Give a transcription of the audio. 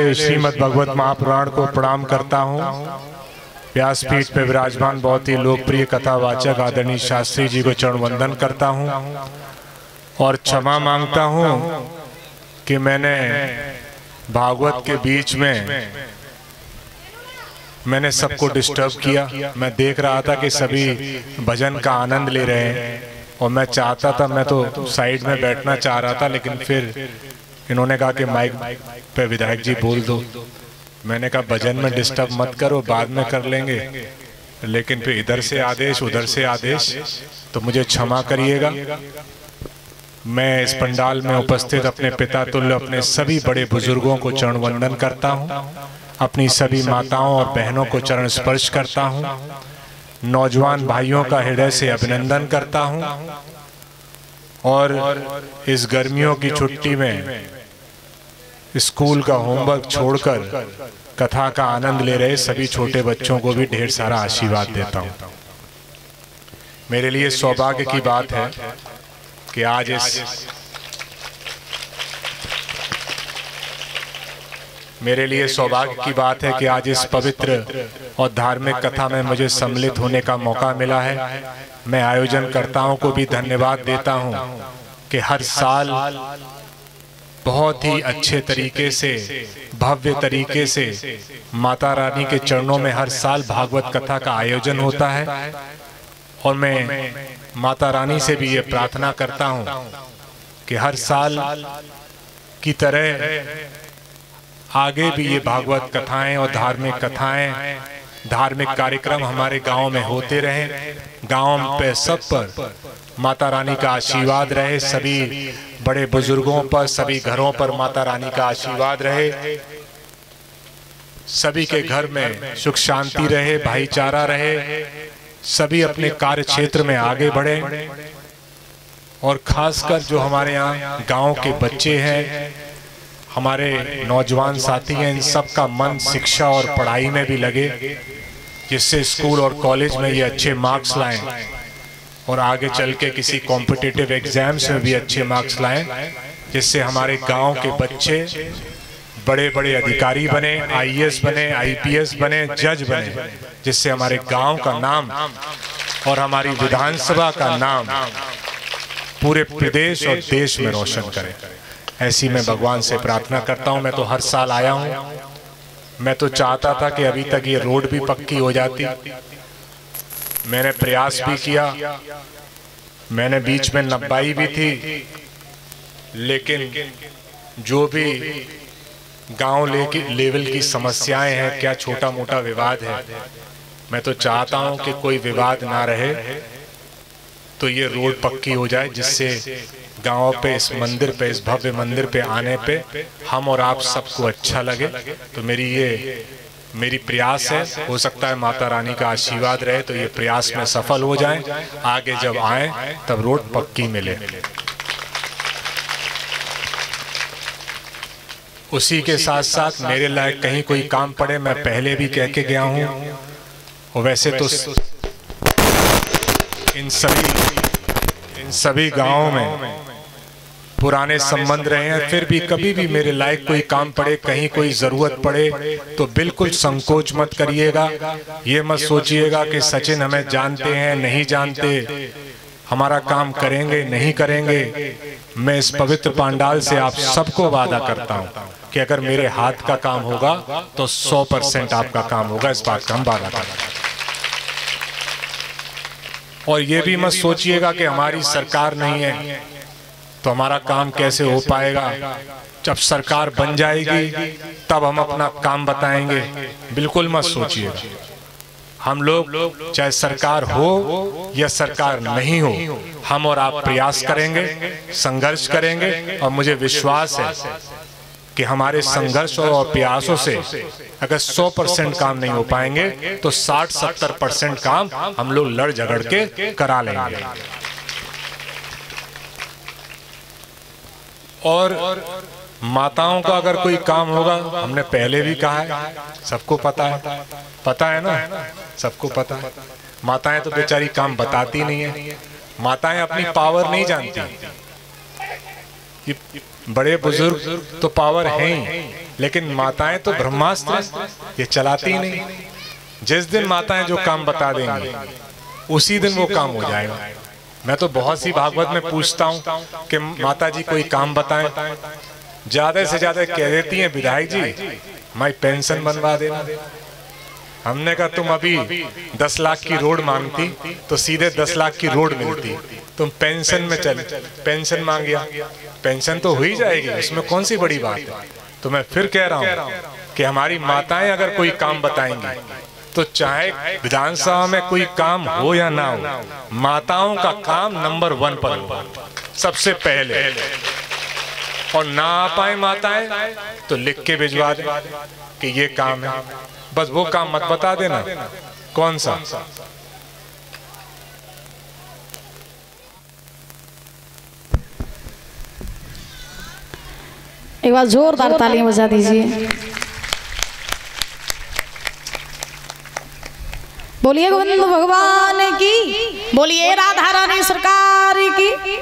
पहले श्रीमद् भगवत महापुराण को प्रणाम करता हूँ। व्यासपीठ पे विराजमान बहुत ही लोकप्रिय कथावाचक आदरणीय शास्त्री जी को चरण वंदन करता हूँ और क्षमा मांगता हूँ कि मैंने भागवत के बीच में मैंने सबको डिस्टर्ब किया। मैं देख रहा था कि सभी भजन का आनंद ले रहे हैं और मैं चाहता था, मैं तो साइड में बैठना चाह रहा था, लेकिन फिर इन्होंने कहा कि माइक पे विधायक जी बोल दो। मैंने कहा भजन में डिस्टर्ब मत करो, बाद में कर लेंगे, लेकिन फिर इधर से आदेश उधर से आदेश, तो मुझे क्षमा करिएगा। मैं इस पंडाल में उपस्थित अपने पिता तुल्य अपने सभी बड़े बुजुर्गों को चरण वंदन करता हूँ, अपनी सभी माताओं और बहनों को चरण स्पर्श करता हूँ, नौजवान भाइयों का हृदय से अभिनंदन करता हूँ और इस गर्मियों की छुट्टी में स्कूल का होमवर्क छोड़कर कथा का आनंद ले रहे सभी छोटे बच्चों को भी ढेर सारा आशीर्वाद देता हूँ। मेरे लिए सौभाग्य की बात है कि आज इस पवित्र और धार्मिक कथा में मुझे सम्मिलित होने का मौका मिला है। मैं आयोजनकर्ताओं को भी धन्यवाद देता हूं कि हर साल बहुत ही अच्छे तरीके से, भव्य तरीके से माता रानी के चरणों में हर साल भागवत कथा का आयोजन होता है और मैं माता रानी से भी ये प्रार्थना करता हूं कि हर साल की तरह आगे भी ये भागवत कथाएं और धार्मिक कथाएं, धार्मिक कार्यक्रम हमारे गांव में होते रहें। गांव पे सब पर माता रानी का आशीर्वाद रहे, सभी बड़े बुजुर्गों पर, सभी घरों पर माता रानी का आशीर्वाद रहे, सभी के घर में सुख शांति रहे, भाईचारा रहे, सभी अपने कार्य क्षेत्र में आगे बढ़े और खासकर जो हमारे यहाँ गांव के बच्चे हैं, हमारे नौजवान साथी हैं, इन सब का मन शिक्षा और पढ़ाई में भी लगे, जिससे स्कूल और कॉलेज में ये अच्छे मार्क्स लाएं और आगे चल के किसी कॉम्पिटिटिव एग्जाम्स में भी अच्छे मार्क्स लाएं, जिससे हमारे गांव के बच्चे बड़े बड़े अधिकारी बने, आईएएस बने, आईपीएस बने, जज बने, जिससे हमारे गांव का नाम और हमारी विधानसभा का नाम पूरे प्रदेश और देश में रोशन करें। ऐसी मैं भगवान से प्रार्थना करता हूं। मैं तो हर साल आया हूं। मैं तो चाहता था कि अभी तक ये रोड भी पक्की हो जाती। मैंने प्रयास भी किया, मैंने बीच में नब्बाई भी थी, लेकिन जो भी गांव लेवल की समस्याएं हैं, क्या छोटा मोटा विवाद है, मैं तो चाहता हूं कि कोई विवाद ना रहे, तो ये रोड पक्की हो जाए, जिससे गांव पे इस मंदिर पे, इस भव्य मंदिर पे आने पे हम और आप सबको अच्छा लगे। तो मेरी प्रयास है, हो सकता है माता रानी का आशीर्वाद रहे तो ये प्रयास में सफल हो जाएं, आगे जब आए तब रोड पक्की मिले। उसी के साथ साथ मेरे लायक कहीं कोई काम पड़े, मैं पहले भी कह के गया हूं, और वैसे तो इन सभी गांवों में पुराने संबंध रहे हैं, फिर भी कभी भी मेरे लायक कोई काम पड़े, कहीं कोई जरूरत पड़े, तो बिल्कुल संकोच मत करिएगा। ये मत सोचिएगा कि सचिन हमें जानते हैं, नहीं जानते, हमारा काम करेंगे नहीं करेंगे। मैं इस पवित्र पंडाल से आप सबको वादा करता हूं कि अगर मेरे हाथ का काम होगा तो 100% आपका काम होगा, इस बात का हम वादा करते हैं। और ये भी मत सोचिएगा कि हमारी सरकार नहीं है तो हमारा काम कैसे हो पाएगा। जब सरकार बन जाएगी तब हम अपना काम बताएंगे, बिल्कुल मत सोचिएगा। हम लोग चाहे सरकार हो या सरकार नहीं हो, हम और आप प्रयास करेंगे, संघर्ष करेंगे, और मुझे विश्वास है कि हमारे संघर्ष और प्रयासों से अगर 100% काम नहीं हो पाएंगे तो 60-70% काम हम लोग लड़ झगड़ के करा लेंगे। और माताओं का अगर कोई काम होगा, हमने पहले भी कहा है, सबको पता है ना, सबको पता है। माताएं तो बेचारी काम बताती नहीं है, माताएं अपनी पावर नहीं जानती। बड़े बुजुर्ग तो पावर हैं ही, लेकिन माताएं तो ब्रह्मास्त्र ये चलाती ही नहीं। जिस दिन माताएं जो काम बता देंगी उसी दिन वो काम हो जाएगा। मैं तो बहुत सी भागवत में पूछता हूँ कि माता जी कोई काम बताएं, ज्यादा से ज्यादा कह देती हैं विधायक जी मैं पेंशन बनवा देना। हमने कहा तुम अभी 10 लाख की रोड मांगती तो सीधे 10 लाख की रोड मिलती, तुम पेंशन में चले, पेंशन मांग गया, पेंशन तो हो ही जाएगी, उसमें कौन सी बड़ी बात है। तो मैं फिर कह रहा हूँ कि हमारी माताएं अगर कोई काम बताएंगी तो चाहे विधानसभा में कोई काम हो या ना हो, माताओं का काम नंबर 1 पर हो सबसे पहले। और ना आ पाए माताएं तो लिख के भिजवा दें कि ये काम है, बस वो काम मत बता देना कौन सा। एक बार जोरदार तालियां बजा दीजिए। बोलिए गोविंद भगवान की, बोलिए राधा रानी सरकार की।